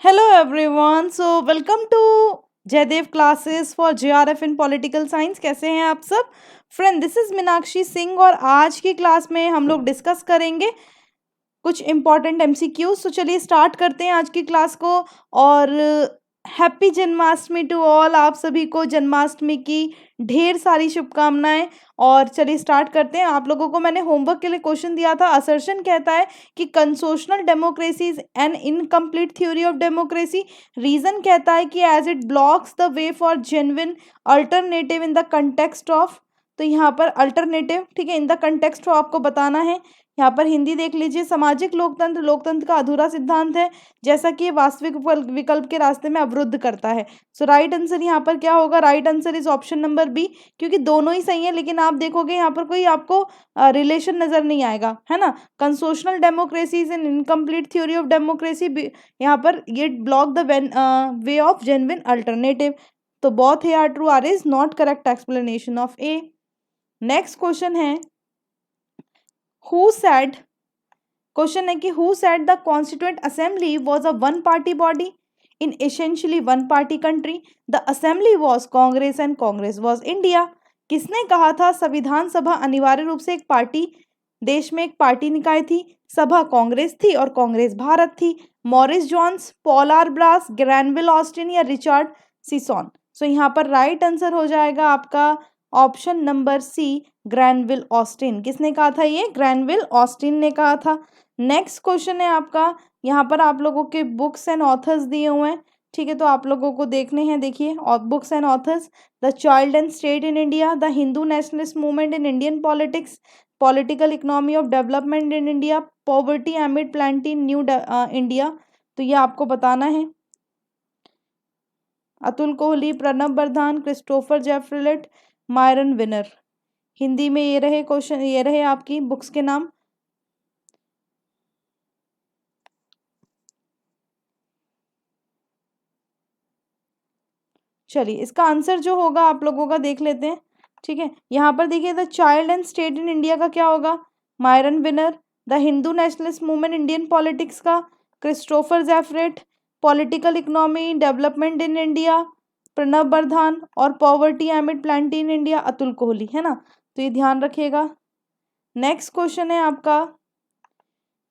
Hello everyone. So welcome to Jaidev classes for JRF in political science. कैसे हैं आप सब friend? This is Meenakshi Singh और आज की क्लास में हम लोग डिस्कस करेंगे कुछ इंपॉर्टेंट एमसीक्यूज। तो चलिए स्टार्ट करते हैं आज की क्लास को। और हैप्पी जन्माष्टमी टू ऑल। आप सभी को जन्माष्टमी की ढेर सारी शुभकामनाएं। और चलिए स्टार्ट करते हैं। आप लोगों को मैंने होमवर्क के लिए क्वेश्चन दिया था। असर्शन कहता है कि consociational democracy is an incomplete theory of democracy. Reason कहता है कि as it blocks the way for genuine alternative in the context of. तो यहाँ पर अल्टरनेटिव, ठीक है, इन द कंटेक्स्ट ऑफ आपको बताना है। यहाँ पर हिंदी देख लीजिए। सामाजिक लोकतंत्र लोकतंत्र का अधूरा सिद्धांत है जैसा कि ये वास्तविक विकल्प के रास्ते में अवरुद्ध करता है। सो राइट आंसर यहाँ पर क्या होगा? Right answer is option number B, क्योंकि दोनों ही सही है। लेकिन आप देखोगे यहाँ पर कोई आपको रिलेशन नजर नहीं आएगा, है ना। Consociational democracy is an incomplete theory of democracy. यहाँ पर ये block the way of genuine alternative. तो both A R true, R is not correct explanation of A. Next question है हु सेड, क्वेश्चन है कि who said the constituent assembly was a one party body in essentially one party country. The assembly was Congress and Congress was India. किसने कहा था संविधान सभा अनिवार्य रूप से एक पार्टी, देश में एक पार्टी निकाय थी? सभा कांग्रेस थी और कांग्रेस भारत थी। Morris Jones, Paul R Brass, Granville Austin या रिचर्ड सिसोन। सो यहाँ पर राइट आंसर हो जाएगा आपका option number C, Granville Austin. किसने कहा था? ये ग्रैनविल ऑस्टिन ने कहा था। नेक्स्ट क्वेश्चन है आपका, यहाँ पर आप लोगों के बुक्स एंड ऑथर्स दिए हुए हैं, ठीक है, तो आप लोगों को देखने हैं। देखिए books and authors, the child and state in India, the Hindu nationalist movement in Indian politics, political economy of development in India, poverty amid plenty new India. तो ये आपको बताना है। Atul Kohli, Pranab Bardhan, Christopher Jaffrelot, Myron Weiner. Hindi में ये रहे क्वेश्चन, ये रहे आपकी बुक्स के नाम। चलिए इसका आंसर जो होगा आप लोगों का देख लेते हैं, ठीक है। यहाँ पर देखिए the child and state in India का क्या होगा? Myron Weiner. The Hindu nationalist movement Indian politics का Christopher Jaffrelot. Political economy development in India Pranab Bardhan. और poverty amid plenty in India Atul Kohli, है ना। तो ये ध्यान रखिएगा। नेक्स्ट क्वेश्चन है आपका,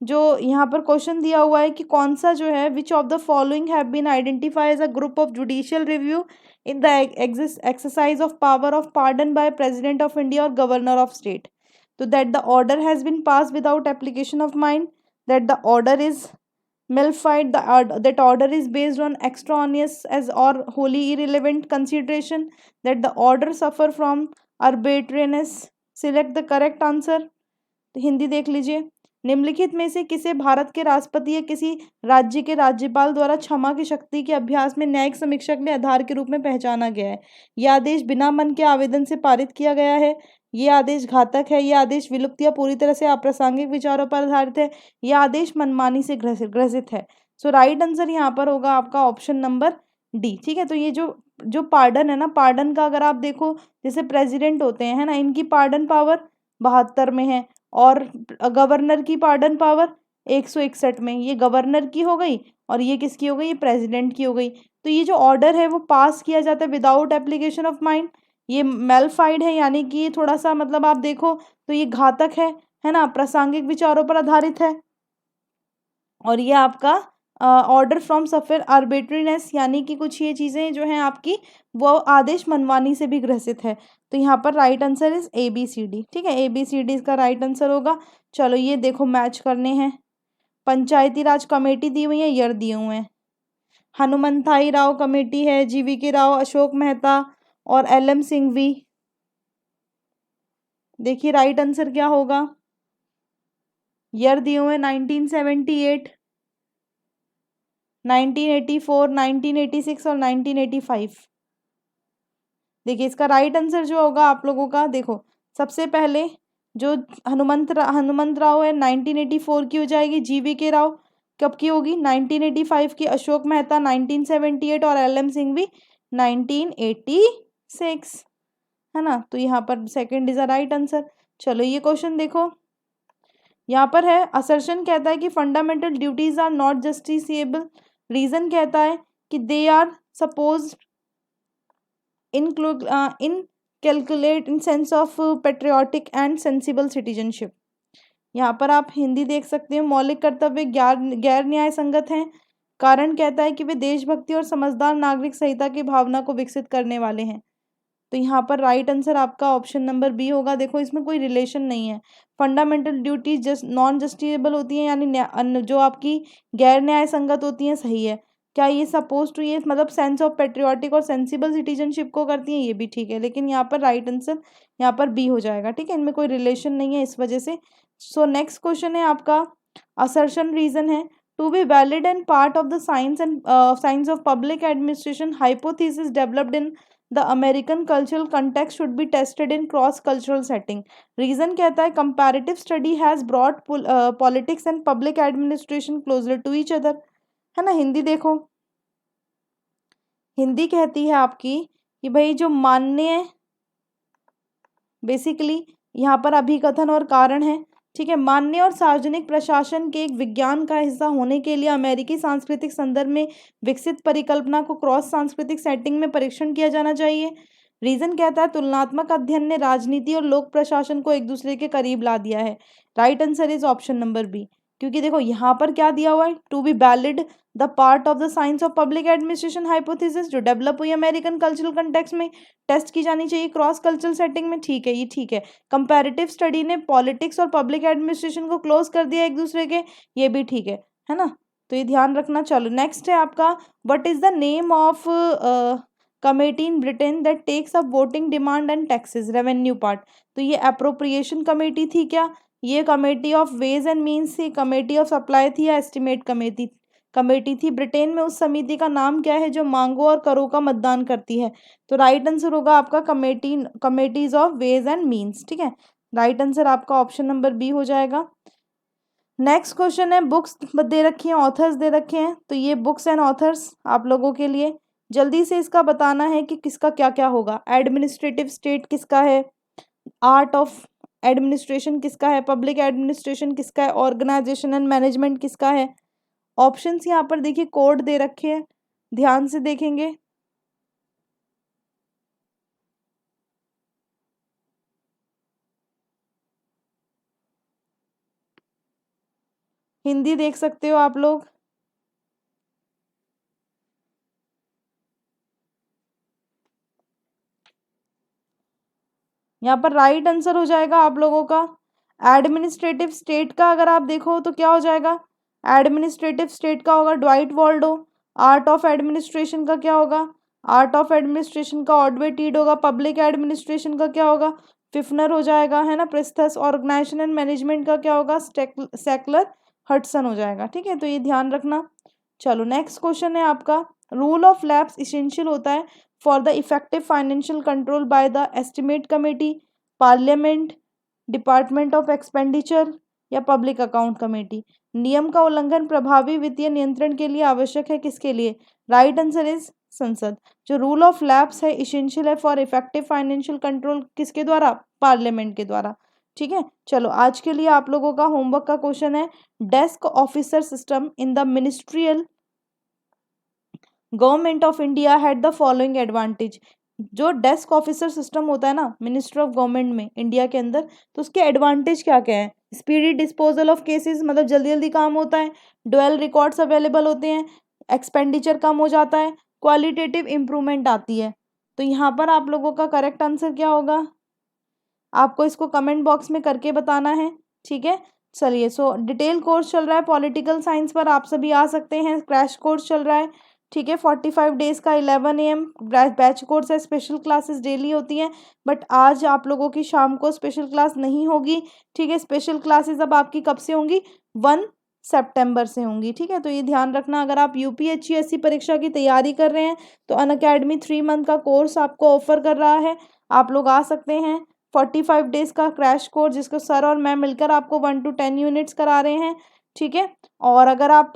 जो यहाँ पर क्वेश्चन दिया हुआ है कि कौन सा जो है which of the following have been identify as a group of judicial review in the exercise of power of pardon by president of India और गवर्नर ऑफ स्टेट। तो that the order has been pass without application of mind, that the order is nullified, that order is based on extraneous as or wholly irrelevant consideration, that the order suffer from arbitrariness। select the correct answer। तो हिंदी देख लीजिए। निम्नलिखित में से किसे भारत के राष्ट्रपति या किसी राज्य के राज्यपाल द्वारा क्षमा की शक्ति के अभ्यास में न्यायिक समीक्षा के लिए आधार के रूप में पहचाना गया है? यह आदेश बिना मन के आवेदन से पारित किया गया है, ये आदेश घातक है, यह आदेश विलुप्त या पूरी तरह से अप्रासंगिक विचारों पर आधारित है, यह आदेश मनमानी से ग्रसित है। सो राइट आंसर यहाँ पर होगा आपका ऑप्शन नंबर डी, ठीक है। तो ये जो जो पार्डन है ना, पार्डन का अगर आप देखो, जैसे प्रेसिडेंट होते हैं, है ना, इनकी पार्डन पावर 72 में है और गवर्नर की पार्डन पावर 161 में। ये गवर्नर की हो गई और ये किसकी हो गई? ये प्रेसिडेंट की हो गई। तो ये जो ऑर्डर है वो पास किया जाता है विदाउट एप्लीकेशन ऑफ माइंड। ये मेलफाइड है, यानी कि ये थोड़ा सा मतलब आप देखो तो ये घातक है ना, प्रासंगिक विचारों पर आधारित है। और ये आपका ऑर्डर फ्रॉम सफर आर्बिट्रीनेस, यानी कि कुछ ये चीज़ें जो हैं आपकी वो आदेश मनमानी से भी ग्रसित है। तो यहाँ पर right answer is A B C D, ठीक है। ए बी सी डी इसका राइट आंसर होगा। चलो ये देखो मैच करने हैं। पंचायती राज कमेटी दी हुई है, ईयर दिए हुए हैं। हनुमंथाई राव कमेटी है, जीवी के राव, अशोक मेहता और एल एम सिंघवी। देखिए राइट आंसर क्या होगा? ईयर दिए हुए 1978, 1984, 1986 और 1985। देखिए इसका राइट आंसर जो होगा आप लोगों का, देखो सबसे पहले जो हनुमंत राव है 1984 की हो जाएगी। जीवी के राव कब की होगी? 1985 की। अशोक मेहता 1978 और एल एम सिंघवी 1986, है ना। तो यहाँ पर second is a right answer. चलो ये क्वेश्चन देखो, यहाँ पर है असर्शन कहता है कि fundamental duties are not justiciable reason कहता है कि they are suppose in calculate in sense of patriotic and sensible citizenship. यहाँ पर आप हिंदी देख सकते हो, मौलिक कर्तव्य गैर न्याय संगत हैं। कारण कहता है कि वे देशभक्ति और समझदार नागरिक संहिता की भावना को विकसित करने वाले हैं। तो यहाँ पर राइट आंसर आपका ऑप्शन नंबर बी होगा। देखो इसमें कोई रिलेशन नहीं है। Fundamental duties just non justiciable होती हैं, यानी जो आपकी गैर न्याय संगत होती हैं, सही है। क्या ये सपोज टू, ये मतलब सेंस ऑफ पेट्रियाटिक और सेंसिबल सिटीजनशिप को करती हैं, ये भी ठीक है, लेकिन यहाँ पर राइट आंसर यहाँ पर बी हो जाएगा। ठीक है, इनमें कोई रिलेशन नहीं है इस वजह से। सो नेक्स्ट क्वेश्चन है आपका, असर्शन रीजन है, to be valid and part of the science of public administration hypothesis developed in the American cultural context should be tested in cross cultural setting. Reason कहता है comparative study has brought politics and public administration closer to each other, है ना। हिंदी देखो, हिंदी कहती है आपकी कि भाई जो मान्य, बेसिकली यहाँ पर अभिकथन और कारण है, ठीक है। मान्य और सार्वजनिक प्रशासन के एक विज्ञान का हिस्सा होने के लिए अमेरिकी सांस्कृतिक संदर्भ में विकसित परिकल्पना को क्रॉस सांस्कृतिक सेटिंग में परीक्षण किया जाना चाहिए। रीजन कहता है तुलनात्मक अध्ययन ने राजनीति और लोक प्रशासन को एक दूसरे के करीब ला दिया है। Right answer is option number B, क्योंकि देखो यहाँ पर क्या दिया हुआ है, to be valid the part of the science of public administration hypothesis जो डेवलप हुई अमेरिकन कल्चरल कंटेक्स्ट में, टेस्ट की जानी चाहिए क्रॉस कल्चरल सेटिंग में, ठीक है, ये ठीक है। कंपैरेटिव स्टडी ने पॉलिटिक्स और पब्लिक एडमिनिस्ट्रेशन को क्लोज कर दिया एक दूसरे के, ये भी ठीक है ना। तो ये ध्यान रखना। चलो नेक्स्ट है आपका, what is the name of committee in Britain that takes up voting demand and taxes revenue part. तो ये अप्रोप्रिएशन कमेटी थी क्या, ये committee of ways and means थी, कमेटी ऑफ सप्लाई थी, या एस्टिमेट कमेटी थी। ब्रिटेन में उस समिति का नाम क्या है जो मांगों और करों का मतदान करती है। तो राइट आंसर होगा आपका committees of ways and means. ठीक है, राइट आंसर आपका ऑप्शन नंबर बी हो जाएगा। नेक्स्ट क्वेश्चन है, बुक्स दे रखी हैं, ऑथर्स दे रखे हैं, तो ये बुक्स एंड ऑथर्स आप लोगों के लिए जल्दी से इसका बताना है कि किसका क्या क्या होगा। एडमिनिस्ट्रेटिव स्टेट किसका है, आर्ट ऑफ एडमिनिस्ट्रेशन किसका है, पब्लिक एडमिनिस्ट्रेशन किसका है, ऑर्गेनाइजेशन एंड मैनेजमेंट किसका है। ऑप्शंस यहाँ पर देखिए कोड दे रखे हैं, ध्यान से देखेंगे। हिंदी देख सकते हो आप लोग। यहाँ पर राइट आंसर हो जाएगा आप लोगों का एडमिनिस्ट्रेटिव स्टेट का। अगर आप देखो तो क्या हो जाएगा, एडमिनिस्ट्रेटिव स्टेट का होगा Dwight Waldo. Art of administration का क्या होगा, आर्ट ऑफ एडमिनिस्ट्रेशन का ऑडवे टीड होगा। पब्लिक एडमिनिस्ट्रेशन का क्या होगा, फिफनर हो जाएगा, है ना, प्रिस्थस। ऑर्गेनाइजेशन एंड मैनेजमेंट का क्या होगा, सेकलर हटसन हो जाएगा। ठीक है, तो ये ध्यान रखना। चलो नेक्स्ट क्वेश्चन है आपका, रूल ऑफ लैप्स इसेंशियल होता है for the effective financial control by the estimate committee, parliament, department of expenditure या पब्लिक अकाउंट कमेटी। नियम का उल्लंघन प्रभावी वित्तीय नियंत्रण के लिए आवश्यक है, किसके लिए, राइट आंसर इज संसद। जो रूल ऑफ लैप्स है इसेंशियल है फॉर इफेक्टिव फाइनेंशियल कंट्रोल, किसके द्वारा, पार्लियामेंट के द्वारा। ठीक है, चलो आज के लिए आप लोगों का होमवर्क का क्वेश्चन है, desk officer system in the ministerial government of India had the following advantage. जो डेस्क ऑफिसर सिस्टम होता है ना मिनिस्ट्री ऑफ गवर्नमेंट में इंडिया के अंदर, तो उसके एडवांटेज क्या क्या है, स्पीडी डिस्पोजल ऑफ केसेस, मतलब जल्दी जल्दी काम होता है, डुअल रिकॉर्ड्स अवेलेबल होते हैं, एक्सपेंडिचर कम हो जाता है, क्वालिटेटिव इंप्रूवमेंट आती है। तो यहाँ पर आप लोगों का करेक्ट आंसर क्या होगा, आपको इसको कमेंट बॉक्स में करके बताना है। ठीक है, चलिए। सो डिटेल कोर्स चल रहा है पॉलिटिकल साइंस पर, आप सभी आ सकते हैं, क्रैश कोर्स चल रहा है। ठीक है, 45 डेज का 11 AM बैच कोर्स है, स्पेशल क्लासेस डेली होती हैं, बट आज आप लोगों की शाम को स्पेशल क्लास नहीं होगी। ठीक है, स्पेशल क्लासेस अब आपकी कब से होंगी, 1 सितंबर से होंगी। ठीक है, तो ये ध्यान रखना। अगर आप यूपीएससी परीक्षा की तैयारी कर रहे हैं तो अनअकैडमी 3 मंथ का कोर्स आपको ऑफर कर रहा है, आप लोग आ सकते हैं। 45 डेज का क्रैश कोर्स जिसको सर और मैं मिलकर आपको 1 to 10 यूनिट्स करा रहे हैं। ठीक है। और अगर आप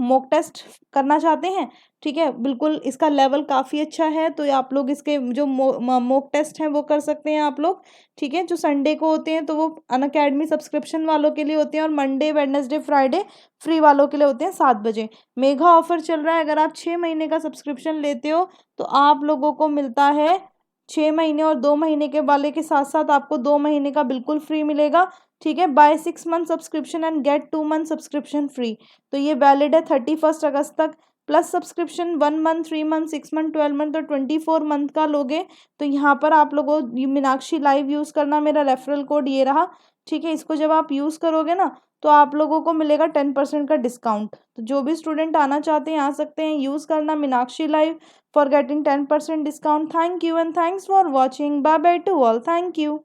मॉक टेस्ट करना चाहते हैं, ठीक है, बिल्कुल इसका लेवल काफ़ी अच्छा है, तो आप लोग इसके जो मॉक टेस्ट हैं वो कर सकते हैं आप लोग, ठीक है। जो संडे को होते हैं तो वो अनअकैडमी सब्सक्रिप्शन वालों के लिए होते हैं, और मंडे वेडनेसडे फ्राइडे फ्री वालों के लिए होते हैं 7 बजे। मेगा ऑफर चल रहा है, अगर आप 6 महीने का सब्सक्रिप्शन लेते हो तो आप लोगों को मिलता है 6 महीने, और 2 महीने के वाले के साथ साथ आपको 2 महीने का बिल्कुल फ्री मिलेगा, ठीक है। Buy 6 month subscription and get 2 month subscription free. तो ये वैलिड है 31 अगस्त तक। Plus subscription 1 month, 3 month, 6 month, 12 month और 24 मंथ का लोगे तो यहाँ पर आप लोगों को मीनाक्षी लाइव यूज़ करना, मेरा रेफरल कोड ये रहा, ठीक है। इसको जब आप यूज़ करोगे ना तो आप लोगों को मिलेगा 10% का डिस्काउंट। तो जो भी स्टूडेंट आना चाहते हैं आ सकते हैं, यूज़ करना Meenakshi live for getting 10% discount. Thank you and thanks for watching. Bye bye to all. Thank you.